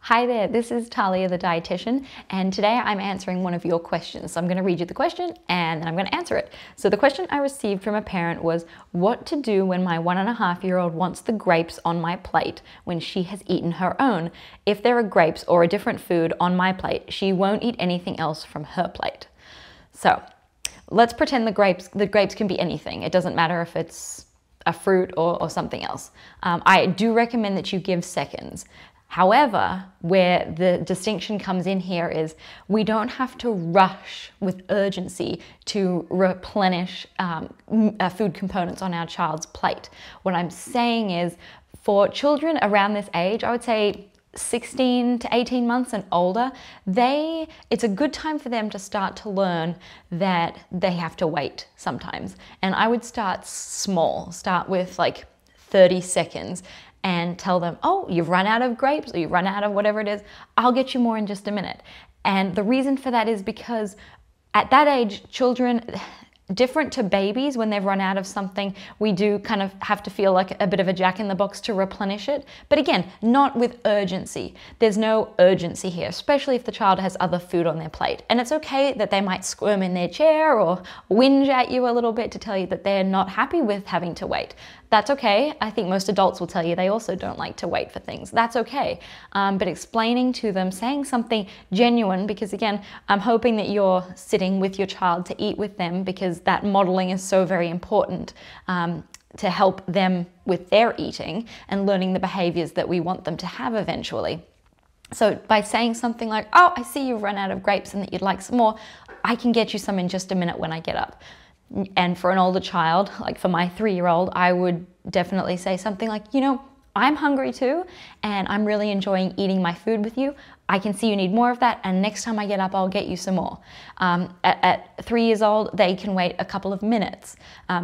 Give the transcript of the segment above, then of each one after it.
Hi there, this is Thalia the dietitian, and today I'm answering one of your questions. So I'm going to read you the question and then I'm going to answer it. So the question I received from a parent was, what to do when my 1.5-year-old wants the grapes on my plate when she has eaten her own? If there are grapes or a different food on my plate, she won't eat anything else from her plate. So let's pretend the grapes can be anything. It doesn't matter if it's a fruit or something else. I do recommend that you give seconds. However, where the distinction comes in here is we don't have to rush with urgency to replenish food components on our child's plate. What I'm saying is, for children around this age, I would say 16 to 18 months and older, it's a good time for them to start to learn that they have to wait sometimes. And I would start small, start with like 30 seconds and tell them, oh, you've run out of grapes or you've run out of whatever it is, I'll get you more in just a minute. And the reason for that is because at that age, children, different to babies, when they've run out of something, we do kind of have to feel like a bit of a jack in the box to replenish it. But again, not with urgency. There's no urgency here, especially if the child has other food on their plate. And it's okay that they might squirm in their chair or whinge at you a little bit to tell you that they're not happy with having to wait. That's okay. I think most adults will tell you they also don't like to wait for things. That's okay. But explaining to them, saying something genuine, because again, I'm hoping that you're sitting with your child to eat with them, because that modeling is so very important to help them with their eating and learning the behaviors that we want them to have eventually. So by saying something like, oh, I see you've run out of grapes and that you'd like some more, I can get you some in just a minute when I get up. And for an older child, like for my 3-year-old, I would definitely say something like, you know, I'm hungry too, and I'm really enjoying eating my food with you. I can see you need more of that, and next time I get up, I'll get you some more. At 3 years old, they can wait a couple of minutes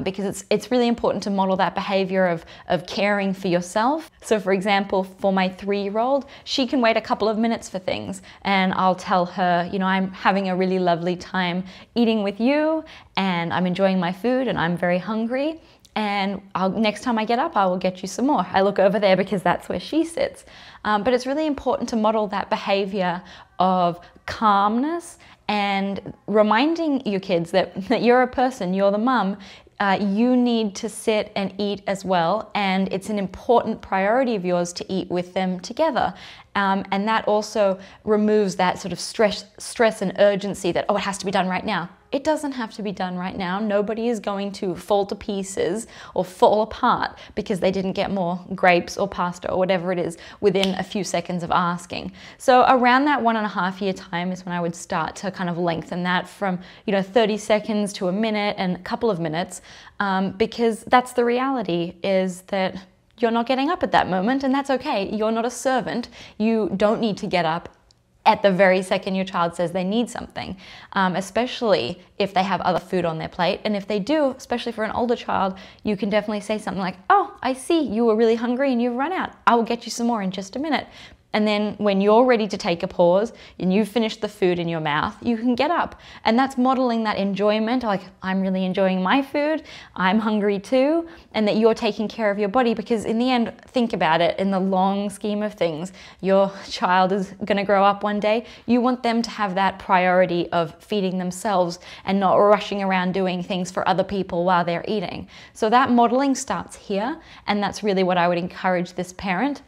because it's really important to model that behavior of caring for yourself. So for example, for my 3-year-old, she can wait a couple of minutes for things, and I'll tell her, you know, I'm having a really lovely time eating with you, and I'm enjoying my food, and I'm very hungry. And next time I get up, I will get you some more. I look over there because that's where she sits. But it's really important to model that behavior of calmness and reminding your kids that you're a person, you're the mum, you need to sit and eat as well, and it's an important priority of yours to eat with them together. And that also removes that sort of stress and urgency that, oh, it has to be done right now. It doesn't have to be done right now. Nobody is going to fall to pieces or fall apart because they didn't get more grapes or pasta or whatever it is within a few seconds of asking. So around that 1.5-year time is when I would start to kind of lengthen that from, you know, 30 seconds to a minute and a couple of minutes, because that's the reality, is that you're not getting up at that moment, and that's okay. You're not a servant. You don't need to get up at the very second your child says they need something, especially if they have other food on their plate. And if they do, especially for an older child, you can definitely say something like, oh, I see you were really hungry and you've run out. I will get you some more in just a minute. And then when you're ready to take a pause and you've finished the food in your mouth, you can get up. And that's modeling that enjoyment, like, I'm really enjoying my food, I'm hungry too, and that you're taking care of your body. Because in the end, think about it, in the long scheme of things, your child is going to grow up one day. You want them to have that priority of feeding themselves and not rushing around doing things for other people while they're eating. So that modeling starts here, and that's really what I would encourage this parent.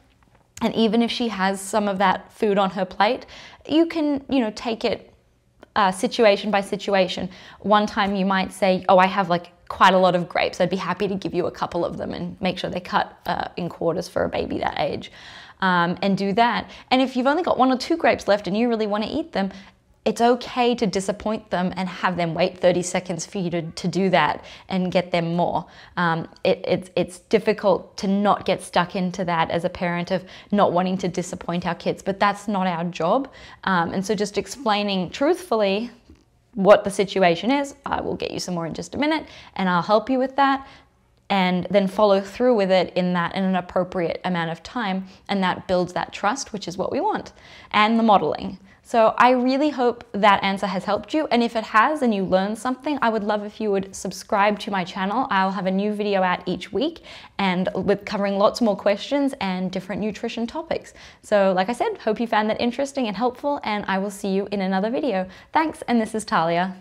And even if she has some of that food on her plate, you can, you know, take it situation by situation. One time you might say, oh, I have like quite a lot of grapes. I'd be happy to give you a couple of them, and make sure they're cut in quarters for a baby that age, and do that. And if you've only got 1 or 2 grapes left and you really want to eat them, it's okay to disappoint them and have them wait 30 seconds for you to do that and get them more. It's difficult to not get stuck into that as a parent, of not wanting to disappoint our kids, but that's not our job. And so just explaining truthfully what the situation is, I will get you some more in just a minute and I'll help you with that. and then follow through with it in an appropriate amount of time. And that builds that trust, which is what we want, and the modeling. So I really hope that answer has helped you. And if it has and you learned something, I would love if you would subscribe to my channel. I'll have a new video out each week and with covering lots more questions and different nutrition topics. So like I said, hope you found that interesting and helpful, and I will see you in another video. Thanks, and this is Thalia.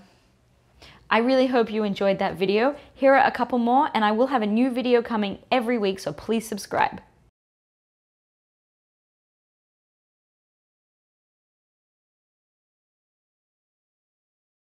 I really hope you enjoyed that video. Here are a couple more, and I will have a new video coming every week, so please subscribe.